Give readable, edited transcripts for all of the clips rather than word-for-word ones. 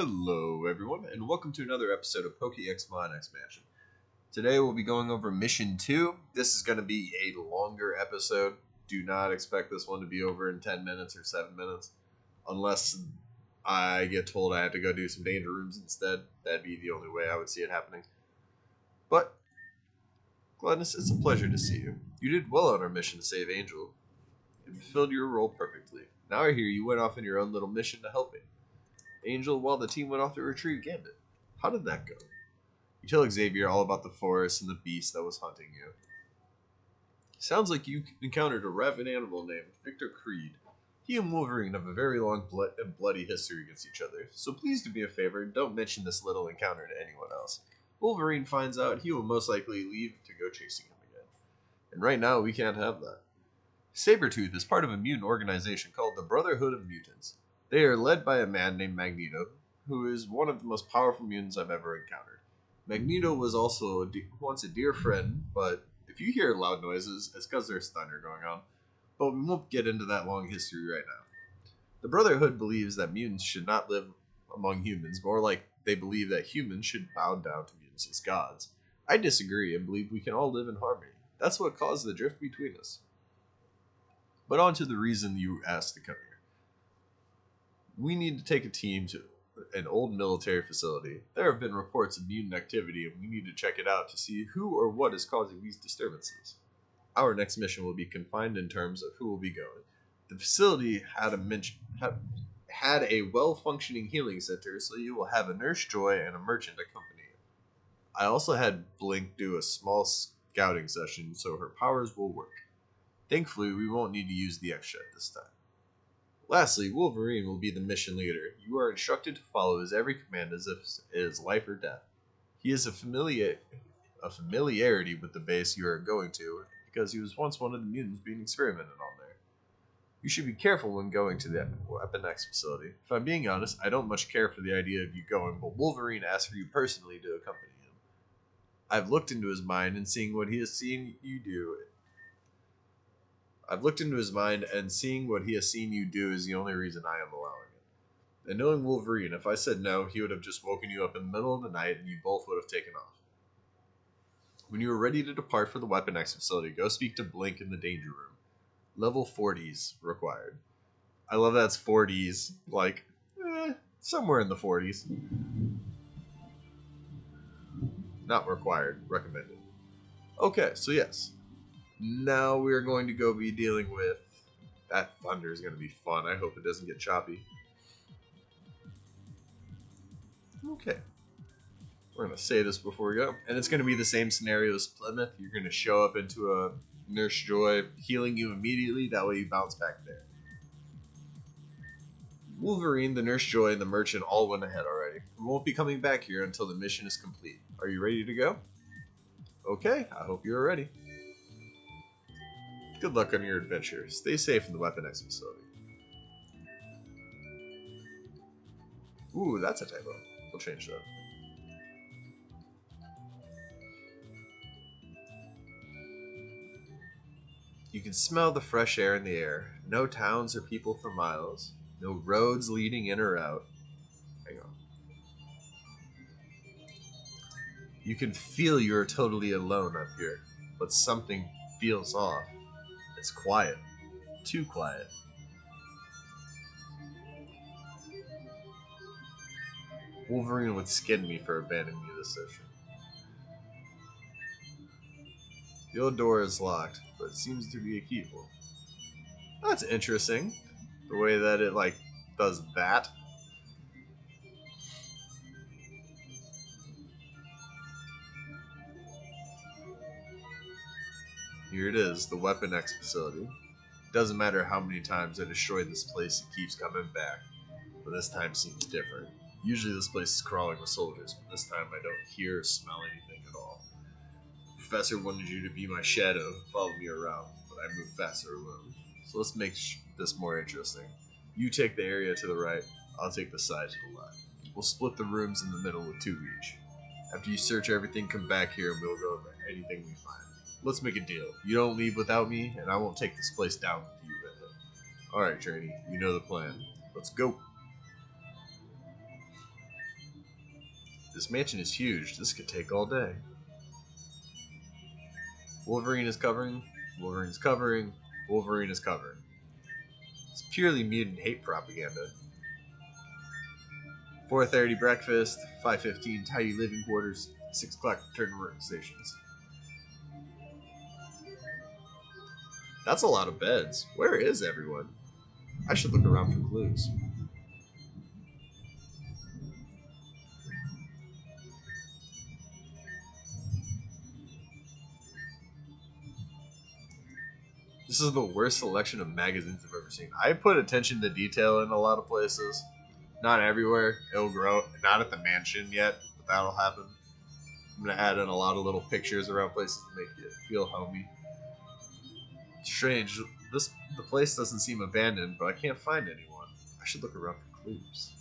Hello everyone, and welcome to another episode of PokeX-mon Expansion. Today we'll be going over Mission 2. This is going to be a longer episode. Do not expect this one to be over in 10 minutes or 7 minutes. Unless I get told I have to go do some danger rooms instead. That'd be the only way I would see it happening. But, Gladness, it's a pleasure to see you. You did well on our mission to save Angel. You fulfilled your role perfectly. Now I hear you went off on your own little mission to help me. Angel, while the team went off to retrieve Gambit. How did that go? You tell Xavier all about the forest and the beast that was hunting you. Sounds like you encountered a ravenous animal named Victor Creed. He and Wolverine have a very long and bloody history against each other, so please do me a favor and don't mention this little encounter to anyone else. Wolverine finds out, he will most likely leave to go chasing him again. And right now, we can't have that. Sabretooth is part of a mutant organization called the Brotherhood of Mutants. They are led by a man named Magneto, who is one of the most powerful mutants I've ever encountered. Magneto was also once a dear friend, but if you hear loud noises, it's because there's thunder going on. But we won't get into that long history right now. The Brotherhood believes that mutants should not live among humans, more like they believe that humans should bow down to mutants as gods. I disagree and believe we can all live in harmony. That's what caused the drift between us. But on to the reason you asked to come here. We need to take a team to an old military facility. There have been reports of mutant activity, and we need to check it out to see who or what is causing these disturbances. Our next mission will be confined in terms of who will be going. The facility had a well-functioning healing center, so you will have a Nurse Joy and a merchant accompany you. I also had Blink do a small scouting session, so her powers will work. Thankfully, we won't need to use the extra at this time. Lastly, Wolverine will be the mission leader. You are instructed to follow his every command as if it is life or death. He has a familiarity with the base you are going to, because he was once one of the mutants being experimented on there. You should be careful when going to the Weapon X facility. If I'm being honest, I don't much care for the idea of you going, but Wolverine asked for you personally to accompany him. I've looked into his mind and seeing what he has seen you do. I've looked into his mind, and seeing what he has seen you do is the only reason I am allowing it. And knowing Wolverine, if I said no, he would have just woken you up in the middle of the night and you both would have taken off. When you are ready to depart for the Weapon X facility, go speak to Blink in the danger room. Level 40s required. I love that's 40s, like, somewhere in the 40s. Not required, recommended. Okay, so yes. Now we're going to go be dealing with... That thunder is going to be fun. I hope it doesn't get choppy. Okay. We're going to say this before we go. And it's going to be the same scenario as Plymouth. You're going to show up into a Nurse Joy, healing you immediately. That way you bounce back there. Wolverine, the Nurse Joy, and the Merchant all went ahead already. We won't be coming back here until the mission is complete. Are you ready to go? Okay, I hope you're ready. Good luck on your adventure. Stay safe in the Weapon X facility. Ooh, that's a typo. We'll change that. You can smell the fresh air in the air. No towns or people for miles. No roads leading in or out. Hang on. You can feel you're totally alone up here, but something feels off. It's quiet. Too quiet. Wolverine would skin me for abandoning me this session. The old door is locked, but it seems to be a keyhole. That's interesting. The way that it, does that. Here it is, the Weapon X facility. Doesn't matter how many times I destroy this place, it keeps coming back. But this time seems different. Usually this place is crawling with soldiers, but this time I don't hear or smell anything at all. Professor wanted you to be my shadow, follow me around, but I move faster alone. So let's make this more interesting. You take the area to the right, I'll take the side to the left. We'll split the rooms in the middle with 2 each. After you search everything, come back here and we'll go over anything we find. Let's make a deal. You don't leave without me, and I won't take this place down with you with it. Alright, trainee, you know the plan. Let's go. This mansion is huge. This could take all day. Wolverine is covering. Wolverine is covering. Wolverine is covering. It's purely mutant hate propaganda. 4:30 breakfast, 5:15 tidy living quarters, 6 o'clock return to workstations. That's a lot of beds. Where is everyone? I should look around for clues. This is the worst selection of magazines I've ever seen. I put attention to detail in a lot of places. Not everywhere. It'll grow. Not at the mansion yet, but that'll happen. I'm going to add in a lot of little pictures around places to make it feel homey. Strange. The place doesn't seem abandoned, but I can't find anyone. I should look around for clues.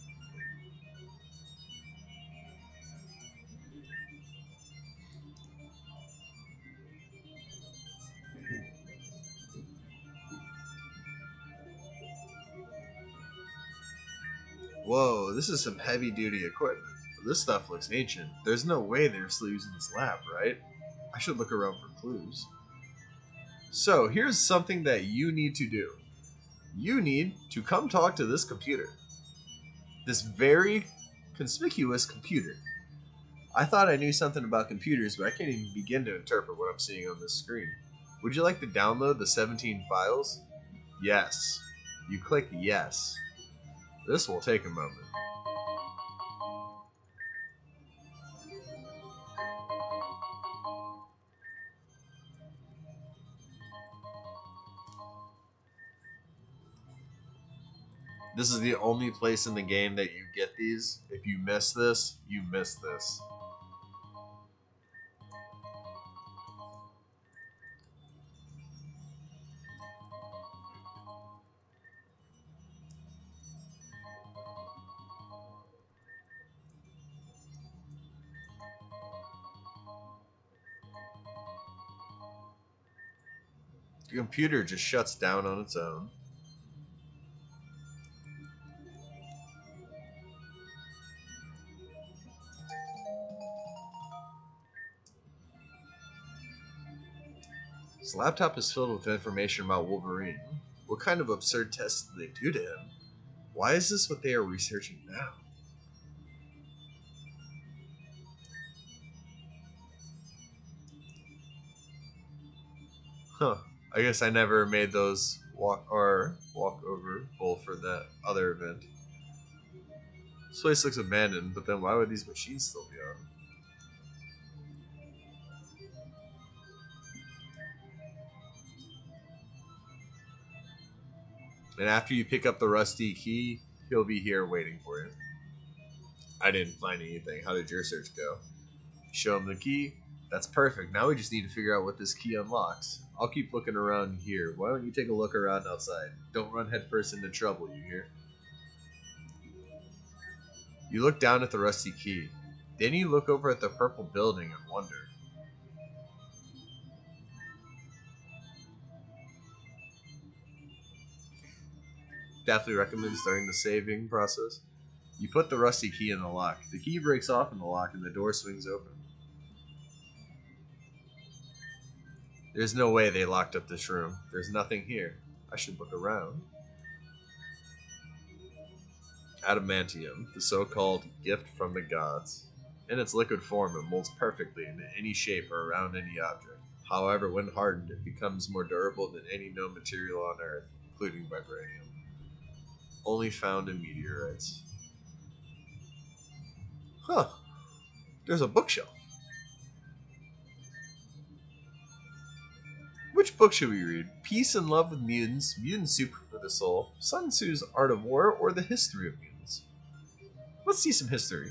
Whoa, this is some heavy-duty equipment. This stuff looks ancient. There's no way they're still using this lab, right? I should look around for clues. So, here's something that you need to do. You need to come talk to this computer. This very conspicuous computer. I thought I knew something about computers, but I can't even begin to interpret what I'm seeing on this screen. Would you like to download the 17 files? Yes. You click yes. This will take a moment. This is the only place in the game that you get these. If you miss this, you miss this. The computer just shuts down on its own. His laptop is filled with information about Wolverine. What kind of absurd tests did they do to him? Why is this what they are researching now? Huh. I guess I never made those walk over bowl for that other event. This place looks abandoned, but then why would these machines still be on? And after you pick up the rusty key, he'll be here waiting for you. I didn't find anything. How did your search go? Show him the key. That's perfect. Now we just need to figure out what this key unlocks. I'll keep looking around here. Why don't you take a look around outside? Don't run headfirst into trouble, you hear? You look down at the rusty key. Then you look over at the purple building and wonder. Definitely recommend starting the saving process. You put the rusty key in the lock. The key breaks off in the lock and the door swings open. There's no way they locked up this room. There's nothing here. I should look around. Adamantium, the so-called gift from the gods. In its liquid form, it molds perfectly into any shape or around any object. However, when hardened, it becomes more durable than any known material on Earth, including vibranium. Only found in meteorites. Huh. There's a bookshelf. Which book should we read? Peace and Love with Mutants, Mutant Soup for the Soul, Sun Tzu's Art of War, or The History of Mutants? Let's see some history.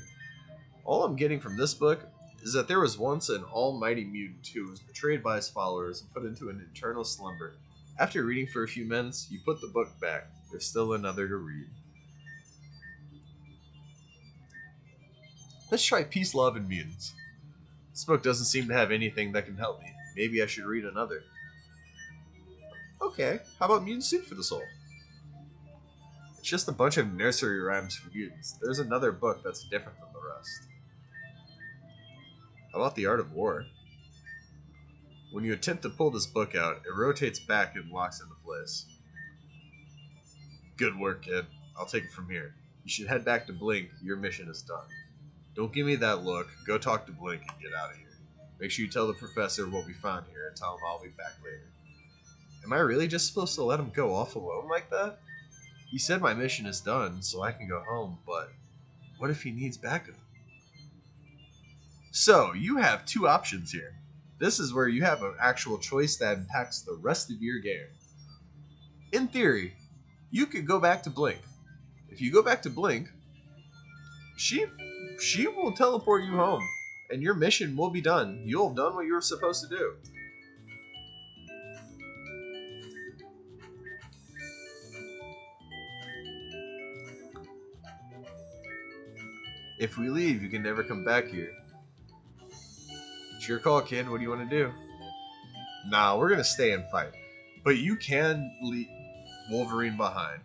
All I'm getting from this book is that there was once an almighty mutant who was betrayed by his followers and put into an eternal slumber. After reading for a few minutes, you put the book back. There's still another to read. Let's try Peace, Love, and Mutants. This book doesn't seem to have anything that can help me. Maybe I should read another. Okay, how about Mutant Soup for the Soul? It's just a bunch of nursery rhymes for mutants. There's another book that's different than the rest. How about the art of war? When you attempt to pull this book out, it rotates back and locks into place. Good work, kid. I'll take it from here. You should head back to Blink. Your mission is done. Don't give me that look. Go talk to Blink and get out of here. Make sure you tell the professor what we found here and tell him I'll be back later. Am I really just supposed to let him go off alone like that? He said my mission is done, so I can go home, but what if he needs backup? So, you have two options here. This is where you have an actual choice that impacts the rest of your game. In theory, you could go back to Blink. If you go back to Blink, she will teleport you home, and your mission will be done. You'll have done what you were supposed to do. If we leave, you can never come back here. It's your call, kid. What do you want to do? Nah, we're going to stay and fight. But you can leave Wolverine behind.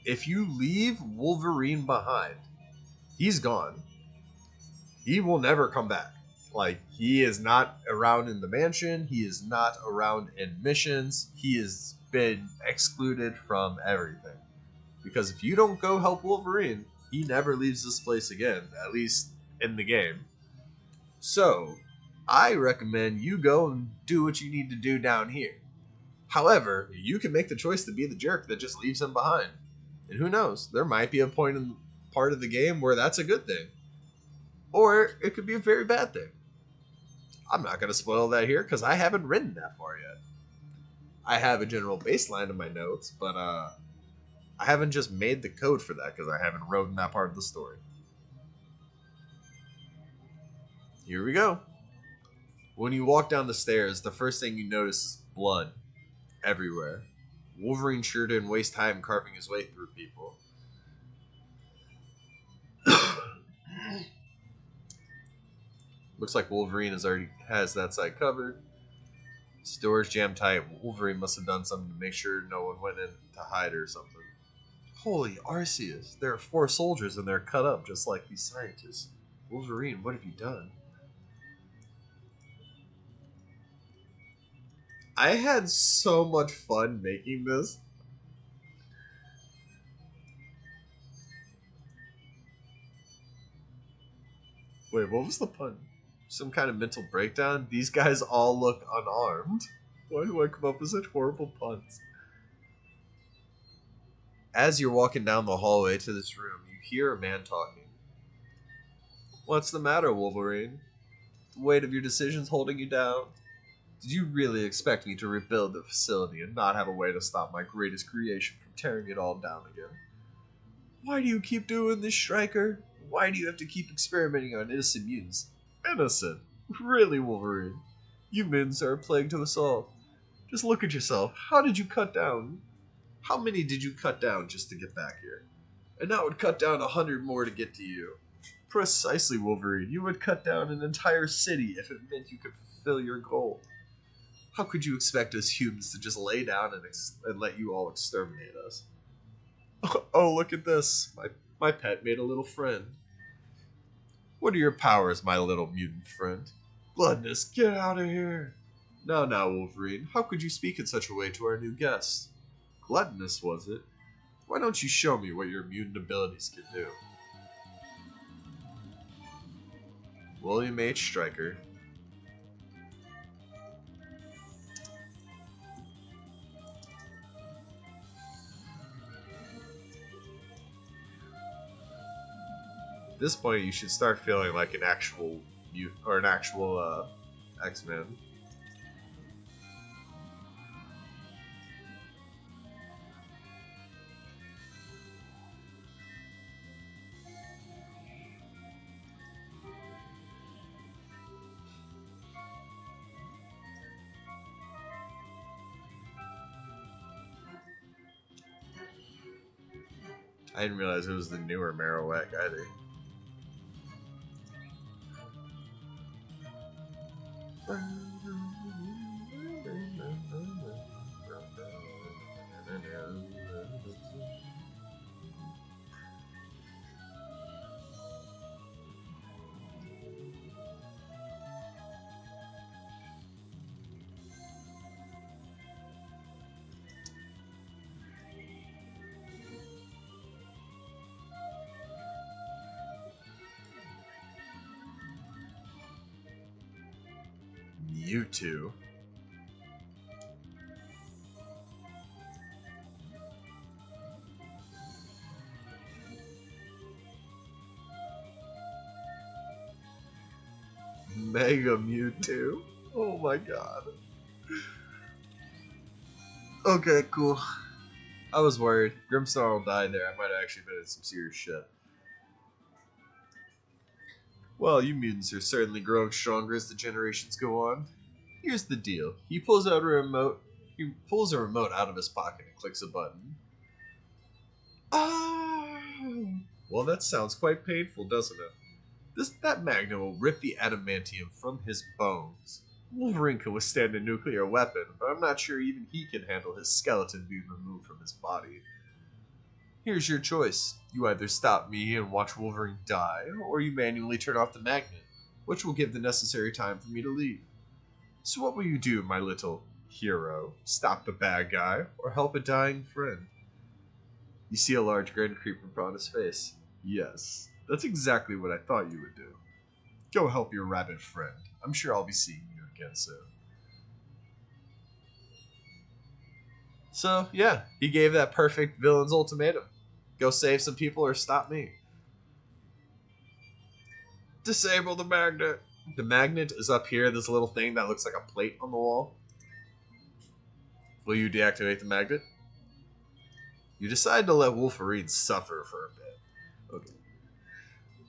If you leave Wolverine behind, he's gone. He will never come back. Like, he is not around in the mansion. He is not around in missions. He has been excluded from everything. Because if you don't go help Wolverine, he never leaves this place again, at least in the game. So, I recommend you go and do what you need to do down here. However, you can make the choice to be the jerk that just leaves him behind. And who knows, there might be a point in part of the game where that's a good thing. Or it could be a very bad thing. I'm not going to spoil that here because I haven't written that far yet. I have a general baseline of my notes, but I haven't just made the code for that because I haven't written that part of the story. Here we go. When you walk down the stairs, the first thing you notice is blood everywhere. Wolverine sure didn't waste time carving his way through people. Looks like Wolverine has that side covered. Doors jammed tight. Wolverine must have done something to make sure no one went in to hide or something. Holy Arceus, there are 4 soldiers and they're cut up just like these scientists. Wolverine, what have you done? I had so much fun making this. Wait, what was the pun? Some kind of mental breakdown? These guys all look unarmed. Why do I come up with such horrible puns? As you're walking down the hallway to this room, you hear a man talking. What's the matter, Wolverine? The weight of your decisions holding you down? Did you really expect me to rebuild the facility and not have a way to stop my greatest creation from tearing it all down again? Why do you keep doing this, Stryker? Why do you have to keep experimenting on innocent mutants? Innocent? Really, Wolverine? You mutants are a plague to us all. Just look at yourself. How did you cut down? How many did you cut down just to get back here? And that would cut down 100 more to get to you. Precisely, Wolverine. You would cut down an entire city if it meant you could fulfill your goal. How could you expect us humans to just lay down and let you all exterminate us? Oh, look at this. My pet made a little friend. What are your powers, my little mutant friend? Gluttonous, get out of here. Now, Wolverine, how could you speak in such a way to our new guest? Gluttonous, was it? Why don't you show me what your mutant abilities can do? William H. Stryker. At this point, you should start feeling like an actual mutant or an actual X-Men. I didn't realize it was the newer Marowak either. Mewtwo. Mega Mewtwo. Oh my god. Okay, cool. I was worried. Grimmsnarl died there. I might have actually been in some serious shit. Well, you mutants are certainly growing stronger as the generations go on. Here's the deal. He pulls out a remote. He pulls a remote out of his pocket and clicks a button. Ah! Well, that sounds quite painful, doesn't it? That magnet will rip the adamantium from his bones. Wolverine can withstand a nuclear weapon, but I'm not sure even he can handle his skeleton being removed from his body. Here's your choice. You either stop me and watch Wolverine die, or you manually turn off the magnet, which will give the necessary time for me to leave. So what will you do, my little hero? Stop the bad guy, or help a dying friend? You see a large grin creep upon his face. Yes, that's exactly what I thought you would do. Go help your rabbit friend. I'm sure I'll be seeing you again soon. So, yeah, he gave that perfect villain's ultimatum. Go save some people or stop me. Disable the magnet. The magnet is up here, this little thing that looks like a plate on the wall. Will you deactivate the magnet? You decide to let Wolverine suffer for a bit. Okay.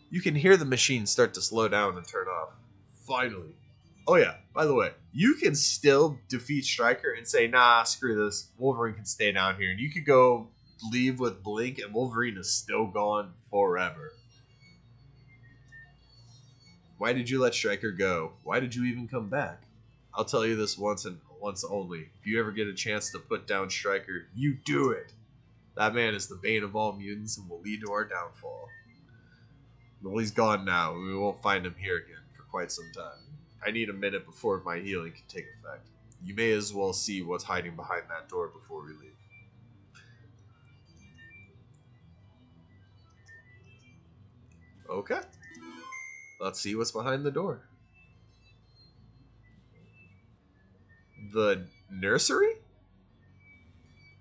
You can hear the machine start to slow down and turn off. Finally. Oh yeah, by the way, you can still defeat Stryker and say, nah, screw this. Wolverine can stay down here. And you could go leave with Blink and Wolverine is still gone forever. Why did you let Stryker go? Why did you even come back? I'll tell you this once and once only. If you ever get a chance to put down Stryker, you do it. That man is the bane of all mutants and will lead to our downfall. Well, he's gone now. We won't find him here again for quite some time. I need a minute before my healing can take effect. You may as well see what's hiding behind that door before we leave. Okay. Let's see what's behind the door. The nursery?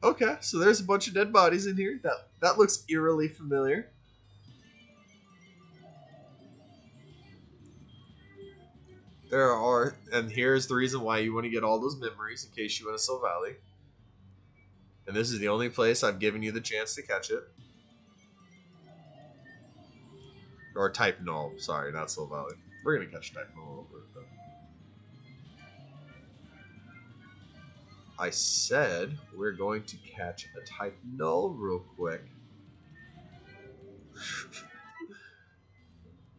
Okay, so there's a bunch of dead bodies in here. That looks eerily familiar. There are, and here's the reason why you want to get all those memories in case you win a Soul Valley. And this is the only place I've given you the chance to catch it. Or Type Null. Sorry, not Soul Valley. We're going to catch Type Null over it, though. I said we're going to catch a Type Null real quick.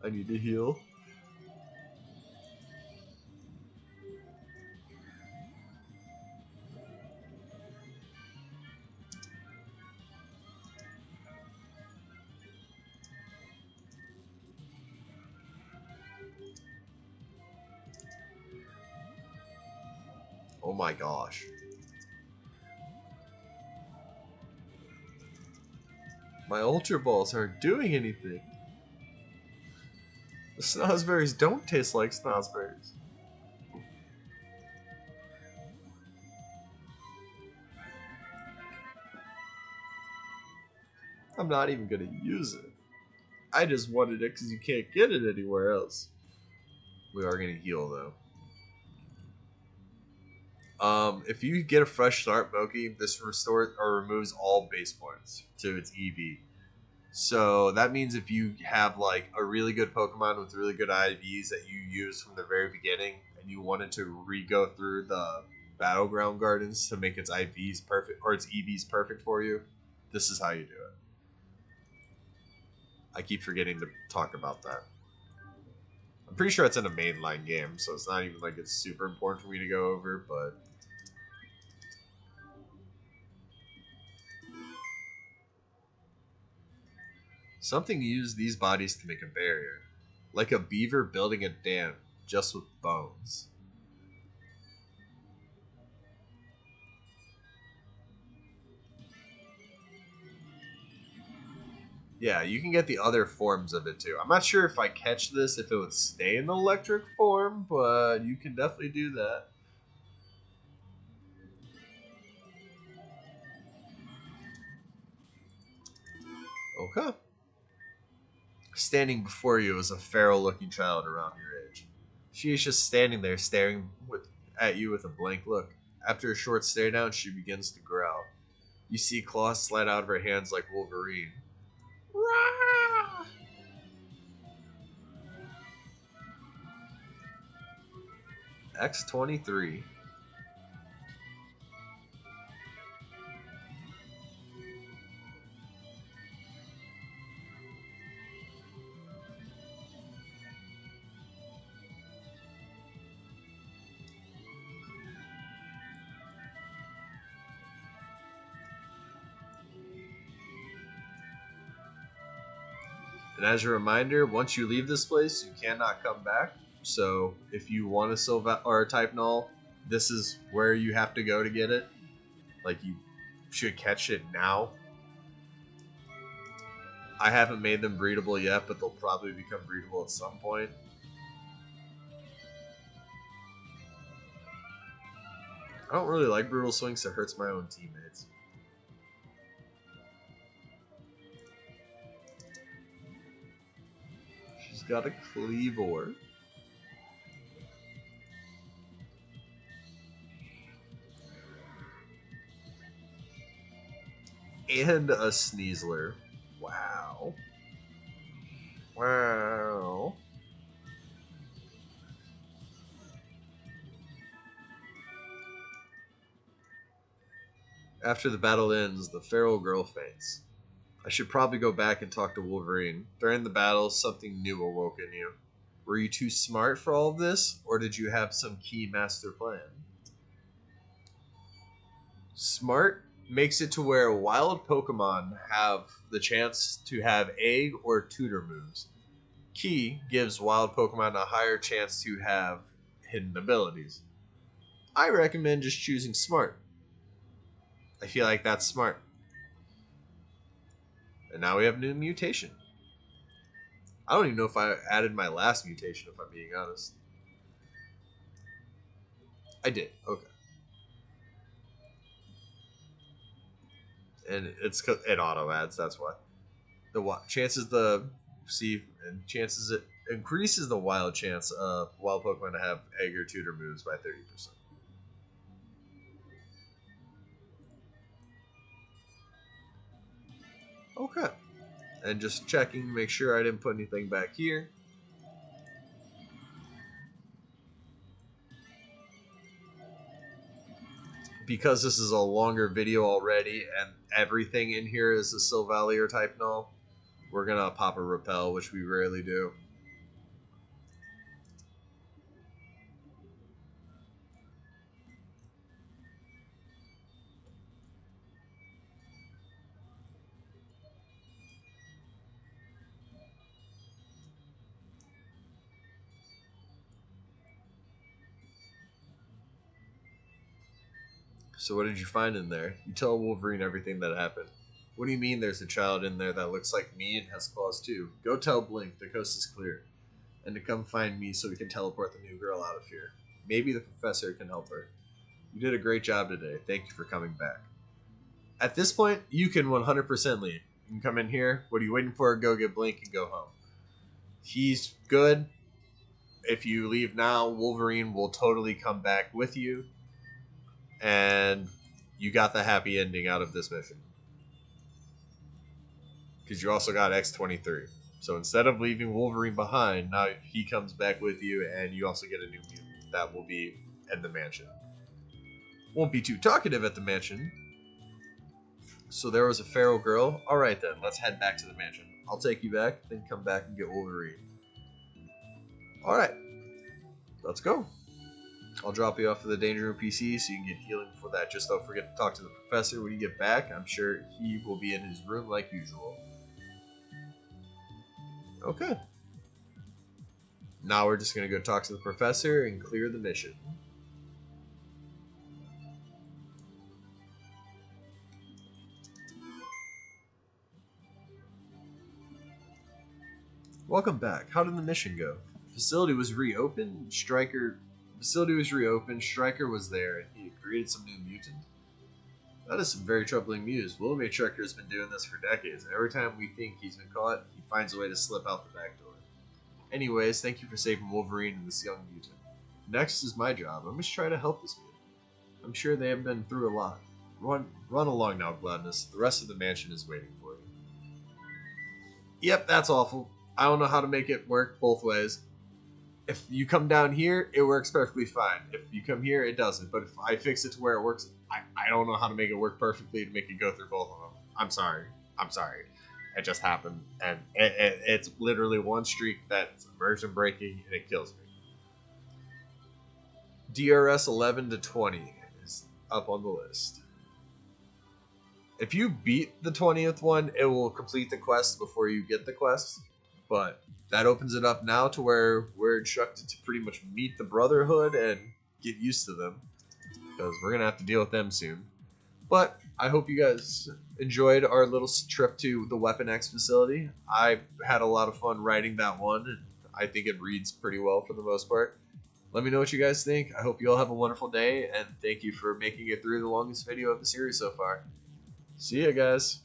I need to heal. Oh my gosh. My Ultra Balls aren't doing anything. The Snozzberries don't taste like Snozzberries. I'm not even going to use it. I just wanted it because you can't get it anywhere else. We are going to heal, though. If you get a fresh start, Moki, this restores or removes all base points to its EV. So that means if you have like a really good Pokemon with really good IVs that you used from the very beginning, and you wanted to re-go through the Battleground Gardens to make its IVs perfect or its EVs perfect for you, this is how you do it. I keep forgetting to talk about that. I'm pretty sure it's in a mainline game, so it's not even like it's super important for me to go over, but something used these bodies to make a barrier. Like a beaver building a dam, just with bones. Yeah, you can get the other forms of it too. I'm not sure if I catch this if it would stay in the electric form, but you can definitely do that. Okay. Standing before you is a feral-looking child around your age. She is just standing there, at you with a blank look. After a short stare down, she begins to growl. You see claws slide out of her hands like Wolverine. Rah! X-23. And as a reminder, once you leave this place, you cannot come back. So if you want a Silva or a Type Null, this is where you have to go to get it. Like, you should catch it now. I haven't made them breedable yet, but they'll probably become breedable at some point. I don't really like Brutal Swing, so it hurts my own teammates. She's got a Cleavor. And a Sneasler. Wow. Wow. After the battle ends, the feral girl faints. I should probably go back and talk to Wolverine. During the battle, something new awoke in you. Were you too smart for all of this, or did you have some key master plan? Smart makes it to where wild Pokemon have the chance to have egg or tutor moves. Key gives wild Pokemon a higher chance to have hidden abilities. I recommend just choosing smart. I feel like that's smart. And now we have a new mutation. I don't even know if I added my last mutation, if I'm being honest. I did. Okay. And it auto adds. That's why the chances the see and chances it increases the wild chance of wild Pokemon to have egg or tutor moves by 30%. Okay. And just checking, make sure I didn't put anything back here. Because this is a longer video already and everything in here is a Sylvalier type null, we're gonna pop a repel, which we rarely do. So what did you find in there? You tell Wolverine everything that happened. What do you mean there's a child in there that looks like me and has claws too? Go tell Blink the coast is clear. And to come find me so we can teleport the new girl out of here. Maybe the professor can help her. You did a great job today. Thank you for coming back. At this point, you can 100% leave. You can come in here. What are you waiting for? Go get Blink and go home. He's good. If you leave now, Wolverine will totally come back with you. And you got the happy ending out of this mission. Because you also got X-23. So instead of leaving Wolverine behind, now he comes back with you, and you also get a new mutant that will be at the mansion. Won't be too talkative at the mansion. So there was a feral girl. Alright then, let's head back to the mansion. I'll take you back, then come back and get Wolverine. Alright, let's go. I'll drop you off to the Danger Room PC so you can get healing for that. Just don't forget to talk to the professor when you get back. I'm sure he will be in his room like usual. Okay. Now we're just going to go talk to the professor and clear the mission. Welcome back. How did the mission go? Facility was reopened. Facility was reopened. Stryker was there, and he created some new mutant. That is some very troubling news. Willoughby Stryker has been doing this for decades, and every time we think he's been caught, he finds a way to slip out the back door. Anyways, thank you for saving Wolverine and this young mutant. Next is my job. I must try to help this mutant. I'm sure they have been through a lot. Run along now, Gladness. The rest of the mansion is waiting for you. Yep, that's awful. I don't know how to make it work both ways. If you come down here, it works perfectly fine. If you come here, it doesn't. But if I fix it to where it works, I don't know how to make it work perfectly to make it go through both of them. I'm sorry. It just happened. And it's literally one streak that's immersion breaking, and it kills me. DRS 11 to 20 is up on the list. If you beat the 20th one, it will complete the quest before you get the quest. But that opens it up now to where we're instructed to pretty much meet the Brotherhood and get used to them, because we're going to have to deal with them soon. But I hope you guys enjoyed our little trip to the Weapon X facility. I had a lot of fun writing that one, and I think it reads pretty well for the most part. Let me know what you guys think. I hope you all have a wonderful day, and thank you for making it through the longest video of the series so far. See ya, guys.